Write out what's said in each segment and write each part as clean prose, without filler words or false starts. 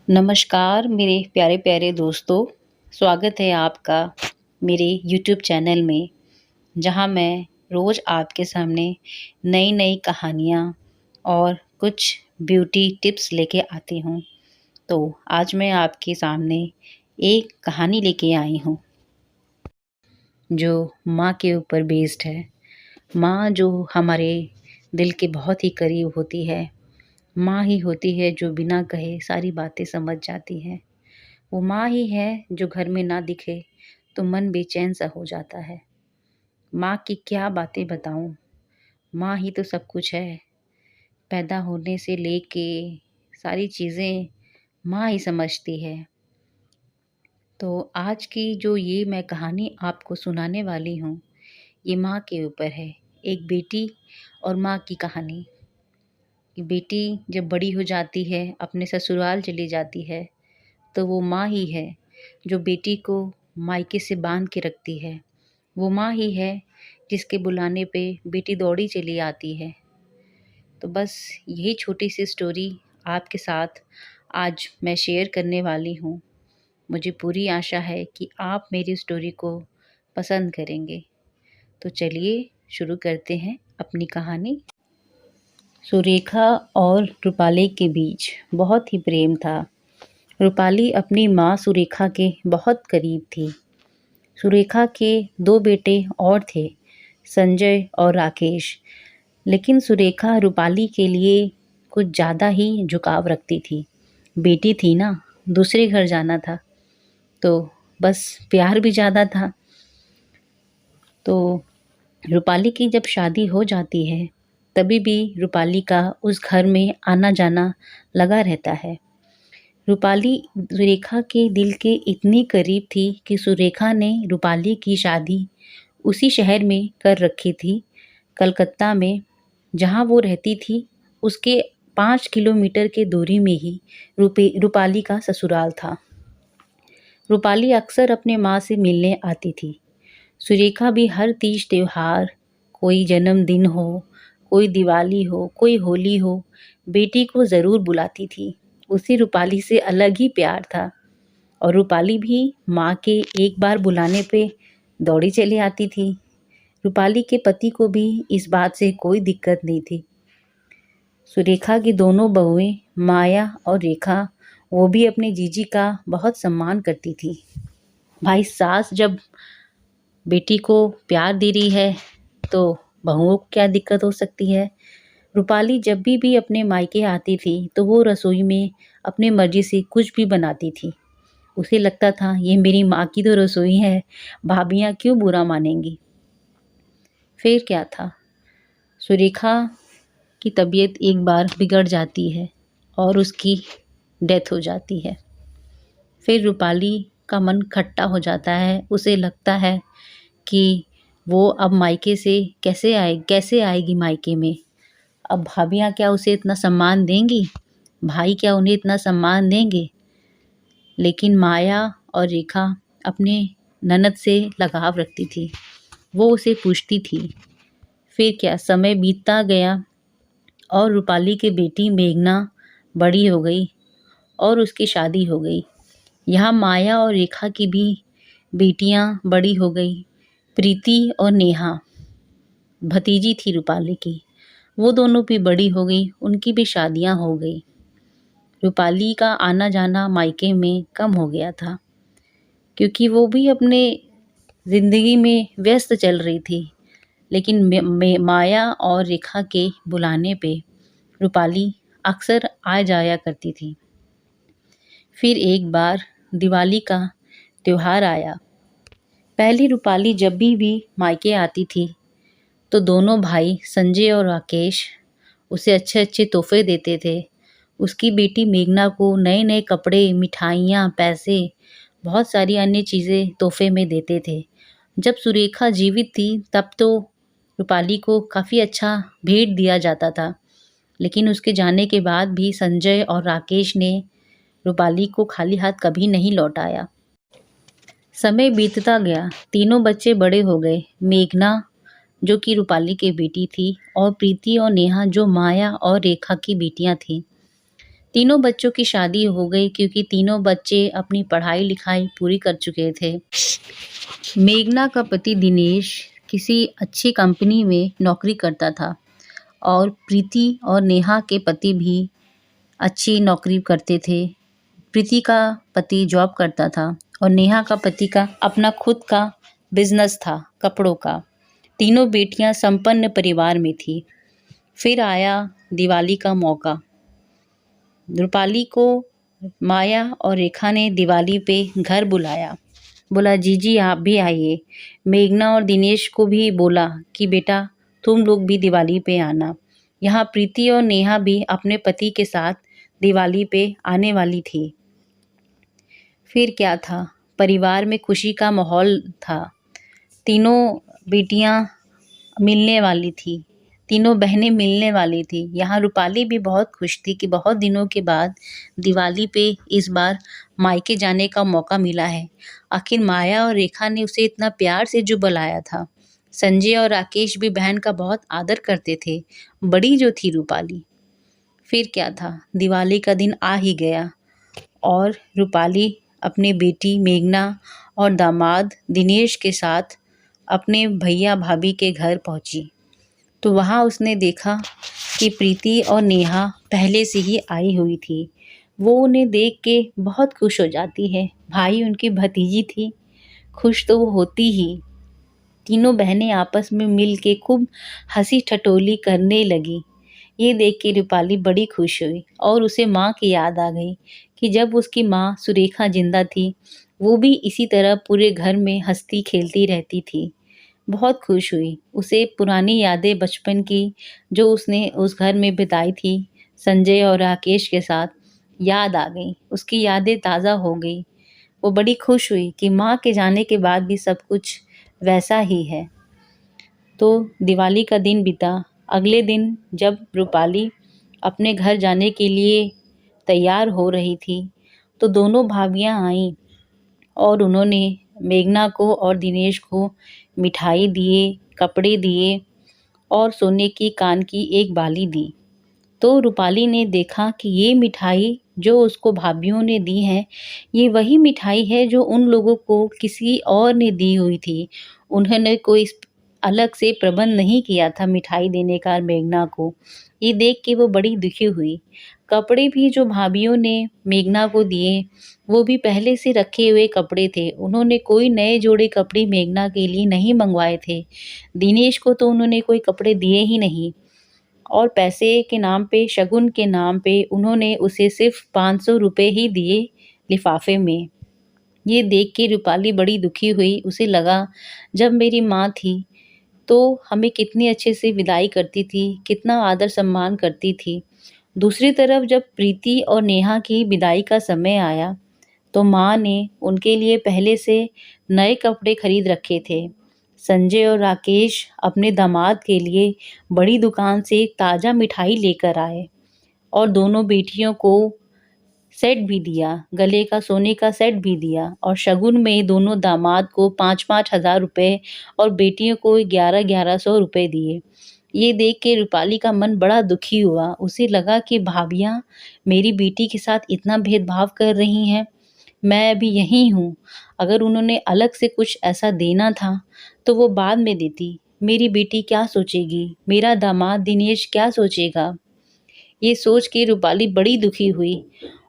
नमस्कार मेरे प्यारे प्यारे दोस्तों। स्वागत है आपका मेरे यूट्यूब चैनल में, जहां मैं रोज़ आपके सामने नई नई कहानियां और कुछ ब्यूटी टिप्स लेके आती हूं। तो आज मैं आपके सामने एक कहानी लेके आई हूं जो माँ के ऊपर बेस्ड है। माँ जो हमारे दिल के बहुत ही करीब होती है। माँ ही होती है जो बिना कहे सारी बातें समझ जाती है। वो माँ ही है जो घर में ना दिखे तो मन बेचैन सा हो जाता है। माँ की क्या बातें बताऊँ, माँ ही तो सब कुछ है। पैदा होने से लेके सारी चीज़ें माँ ही समझती है। तो आज की जो ये मैं कहानी आपको सुनाने वाली हूँ, ये माँ के ऊपर है। एक बेटी और माँ की कहानी। कि बेटी जब बड़ी हो जाती है, अपने ससुराल चली जाती है, तो वो माँ ही है जो बेटी को मायके से बांध के रखती है। वो माँ ही है जिसके बुलाने पे बेटी दौड़ी चली आती है। तो बस यही छोटी सी स्टोरी आपके साथ आज मैं शेयर करने वाली हूँ। मुझे पूरी आशा है कि आप मेरी स्टोरी को पसंद करेंगे। तो चलिए शुरू करते हैं अपनी कहानी। सुरेखा और रूपाली के बीच बहुत ही प्रेम था। रूपाली अपनी माँ सुरेखा के बहुत करीब थी। सुरेखा के 2 बेटे और थे, संजय और राकेश। लेकिन सुरेखा रूपाली के लिए कुछ ज़्यादा ही झुकाव रखती थी। बेटी थी ना, दूसरे घर जाना था, तो बस प्यार भी ज़्यादा था। तो रूपाली की जब शादी हो जाती है, तभी भी रूपाली का उस घर में आना जाना लगा रहता है। रूपाली सुरेखा के दिल के इतनी करीब थी कि सुरेखा ने रूपाली की शादी उसी शहर में कर रखी थी, कलकत्ता में। जहाँ वो रहती थी उसके 5 किलोमीटर के दूरी में ही रूपाली का ससुराल था। रूपाली अक्सर अपने माँ से मिलने आती थी। सुरेखा भी हर तीज त्योहार, कोई जन्मदिन हो, कोई दिवाली हो, कोई होली हो, बेटी को ज़रूर बुलाती थी। उसे रूपाली से अलग ही प्यार था और रूपाली भी माँ के एक बार बुलाने पे दौड़ी चली आती थी। रूपाली के पति को भी इस बात से कोई दिक्कत नहीं थी। सुरेखा की दोनों बहुएं माया और रेखा, वो भी अपने जीजी का बहुत सम्मान करती थी। भाई सास जब बेटी को प्यार दे रही है तो बहुओं को क्या दिक्कत हो सकती है। रूपाली जब भी अपने मायके आती थी तो वो रसोई में अपने मर्जी से कुछ भी बनाती थी। उसे लगता था ये मेरी माँ की तो रसोई है, भाभियाँ क्यों बुरा मानेंगी। फिर क्या था, सुरेखा की तबीयत एक बार बिगड़ जाती है और उसकी डेथ हो जाती है। फिर रूपाली का मन खट्टा हो जाता है। उसे लगता है कि वो अब मायके से कैसे आएगी मायके में। अब भाभियाँ क्या उसे इतना सम्मान देंगी, भाई क्या उन्हें इतना सम्मान देंगे। लेकिन माया और रेखा अपने ननद से लगाव रखती थी। वो उसे पूछती थी। फिर क्या, समय बीतता गया और रूपाली की बेटी मेघना बड़ी हो गई और उसकी शादी हो गई। यहाँ माया और रेखा की भी बेटियाँ बड़ी हो गई। प्रीति और नेहा भतीजी थी रूपाली की, वो दोनों भी बड़ी हो गई, उनकी भी शादियाँ हो गई। रूपाली का आना जाना मायके में कम हो गया था क्योंकि वो भी अपने ज़िंदगी में व्यस्त चल रही थी। लेकिन माया और रेखा के बुलाने पे रूपाली अक्सर आ जाया करती थी। फिर एक बार दिवाली का त्योहार आया। पहले रूपाली जब भी मायके आती थी तो दोनों भाई संजय और राकेश उसे अच्छे अच्छे तोहफे देते थे। उसकी बेटी मेघना को नए नए कपड़े, मिठाइयाँ, पैसे, बहुत सारी अन्य चीज़ें तोहफे में देते थे। जब सुरेखा जीवित थी तब तो रूपाली को काफ़ी अच्छा भेंट दिया जाता था। लेकिन उसके जाने के बाद भी संजय और राकेश ने रूपाली को खाली हाथ कभी नहीं लौटाया। समय बीतता गया, तीनों बच्चे बड़े हो गए। मेघना जो कि रूपाली की बेटी थी और प्रीति और नेहा जो माया और रेखा की बेटियां थीं। तीनों बच्चों की शादी हो गई क्योंकि तीनों बच्चे अपनी पढ़ाई लिखाई पूरी कर चुके थे। मेघना का पति दिनेश किसी अच्छी कंपनी में नौकरी करता था और प्रीति और नेहा के पति भी अच्छी नौकरी करते थे। प्रीति का पति जॉब करता था और नेहा का पति का अपना खुद का बिजनेस था कपड़ों का। तीनों बेटियां संपन्न परिवार में थी। फिर आया दिवाली का मौका। रूपाली को माया और रेखा ने दिवाली पे घर बुलाया। बोला जीजी आप भी आइए। मेघना और दिनेश को भी बोला कि बेटा तुम लोग भी दिवाली पे आना। यहाँ प्रीति और नेहा भी अपने पति के साथ दिवाली पे आने वाली थी। फिर क्या था, परिवार में खुशी का माहौल था। तीनों बेटियां मिलने वाली थी, तीनों बहनें मिलने वाली थी। यहाँ रूपाली भी बहुत खुश थी कि बहुत दिनों के बाद दिवाली पे इस बार मायके जाने का मौका मिला है। आखिर माया और रेखा ने उसे इतना प्यार से जो बुलाया था। संजय और राकेश भी बहन का बहुत आदर करते थे, बड़ी जो थी रूपाली। फिर क्या था, दिवाली का दिन आ ही गया और रूपाली अपनी बेटी मेघना और दामाद दिनेश के साथ अपने भैया भाभी के घर पहुंची। तो वहाँ उसने देखा कि प्रीति और नेहा पहले से ही आई हुई थी। वो उन्हें देख के बहुत खुश हो जाती है। भाई उनकी भतीजी थी, खुश तो वो होती ही। तीनों बहनें आपस में मिल के खूब हंसी ठटोली करने लगी। ये देख के रूपाली बड़ी खुश हुई और उसे माँ की याद आ गई कि जब उसकी माँ सुरेखा जिंदा थी वो भी इसी तरह पूरे घर में हंसती खेलती रहती थी। बहुत खुश हुई। उसे पुरानी यादें बचपन की जो उसने उस घर में बिताई थी संजय और राकेश के साथ याद आ गई। उसकी यादें ताज़ा हो गई। वो बड़ी खुश हुई कि माँ के जाने के बाद भी सब कुछ वैसा ही है। तो दिवाली का दिन बीता। अगले दिन जब रूपाली अपने घर जाने के लिए तैयार हो रही थी तो दोनों भाभियां आईं और उन्होंने मेघना को और दिनेश को मिठाई दिए, कपड़े दिए और सोने की कान की एक बाली दी। तो रूपाली ने देखा कि ये मिठाई जो उसको भाभीयों ने दी है, ये वही मिठाई है जो उन लोगों को किसी और ने दी हुई थी। उन्होंने कोई अलग से प्रबंध नहीं किया था मिठाई देने का मेघना को। ये देख के वो बड़ी दुखी हुई। कपड़े भी जो भाभीयों ने मेघना को दिए, वो भी पहले से रखे हुए कपड़े थे। उन्होंने कोई नए जोड़े कपड़े मेघना के लिए नहीं मंगवाए थे। दिनेश को तो उन्होंने कोई कपड़े दिए ही नहीं। और पैसे के नाम पे, शगुन के नाम पे उन्होंने उसे सिर्फ 500 रुपए ही दिए लिफाफे में। ये देख के रूपाली बड़ी दुखी हुई। उसे लगा जब मेरी माँ थी तो हमें कितनी अच्छे से विदाई करती थी, कितना आदर सम्मान करती थी। दूसरी तरफ जब प्रीति और नेहा की विदाई का समय आया तो माँ ने उनके लिए पहले से नए कपड़े खरीद रखे थे। संजय और राकेश अपने दामाद के लिए बड़ी दुकान से ताज़ा मिठाई लेकर आए और दोनों बेटियों को सेट भी दिया, गले का सोने का सेट भी दिया और शगुन में दोनों दामाद को 5-5 हज़ार रुपए और बेटियों को 11-1100 रुपए दिए। ये देख के रूपाली का मन बड़ा दुखी हुआ। उसे लगा कि भाभियाँ मेरी बेटी के साथ इतना भेदभाव कर रही हैं। मैं अभी यहीं हूँ। अगर उन्होंने अलग से कुछ ऐसा देना था तो वो बाद में देती। मेरी बेटी क्या सोचेगी? मेरा दामाद दिनेश क्या सोचेगा? ये सोच के रूपाली बड़ी दुखी हुई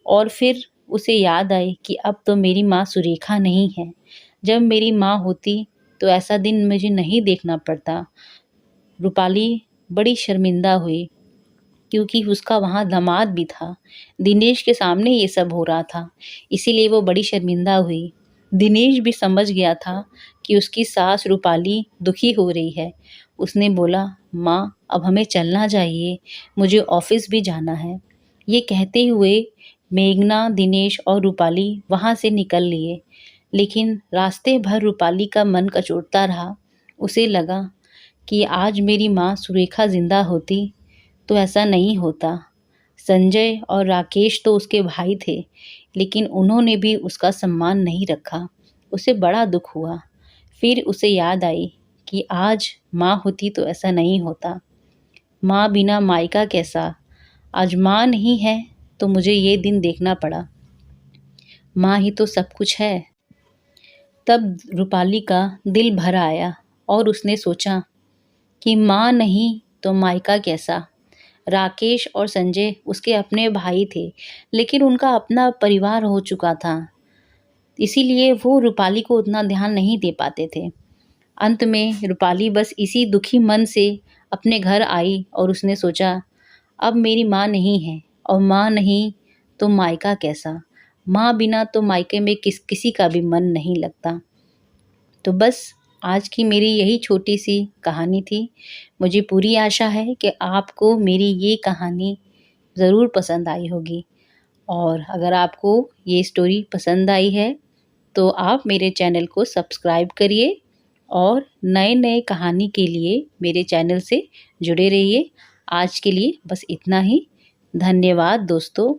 और फिर उसे याद आई कि अब तो मेरी माँ सुरेखा नहीं है। जब मेरी माँ होती तो ऐसा दिन मुझे नहीं देखना पड़ता। रूपाली बड़ी शर्मिंदा हुई क्योंकि उसका वहाँ दामाद भी था। दिनेश के सामने ये सब हो रहा था, इसीलिए वो बड़ी शर्मिंदा हुई। दिनेश भी समझ गया था कि उसकी सास रूपाली दुखी हो रही है। उसने बोला, माँ अब हमें चलना चाहिए, मुझे ऑफिस भी जाना है। ये कहते हुए मेघना, दिनेश और रूपाली वहाँ से निकल लिए। लेकिन रास्ते भर रूपाली का मन कचोटता रहा। उसे लगा कि आज मेरी माँ सुरेखा जिंदा होती तो ऐसा नहीं होता। संजय और राकेश तो उसके भाई थे, लेकिन उन्होंने भी उसका सम्मान नहीं रखा। उसे बड़ा दुख हुआ। फिर उसे याद आई कि आज माँ होती तो ऐसा नहीं होता। माँ बिना मायका कैसा? आज माँ नहीं है तो मुझे ये दिन देखना पड़ा। माँ ही तो सब कुछ है। तब रूपाली का दिल भर आया और उसने सोचा कि माँ नहीं तो मायका कैसा। राकेश और संजय उसके अपने भाई थे, लेकिन उनका अपना परिवार हो चुका था, इसीलिए वो रूपाली को उतना ध्यान नहीं दे पाते थे। अंत में रूपाली बस इसी दुखी मन से अपने घर आई और उसने सोचा, अब मेरी माँ नहीं है और माँ नहीं तो मायका कैसा। माँ बिना तो मायके में किसी का भी मन नहीं लगता। तो बस आज की मेरी यही छोटी सी कहानी थी। मुझे पूरी आशा है कि आपको मेरी ये कहानी ज़रूर पसंद आई होगी, और अगर आपको ये स्टोरी पसंद आई है तो आप मेरे चैनल को सब्सक्राइब करिए और नए-नए कहानी के लिए मेरे चैनल से जुड़े रहिए। आज के लिए बस इतना ही। धन्यवाद दोस्तों।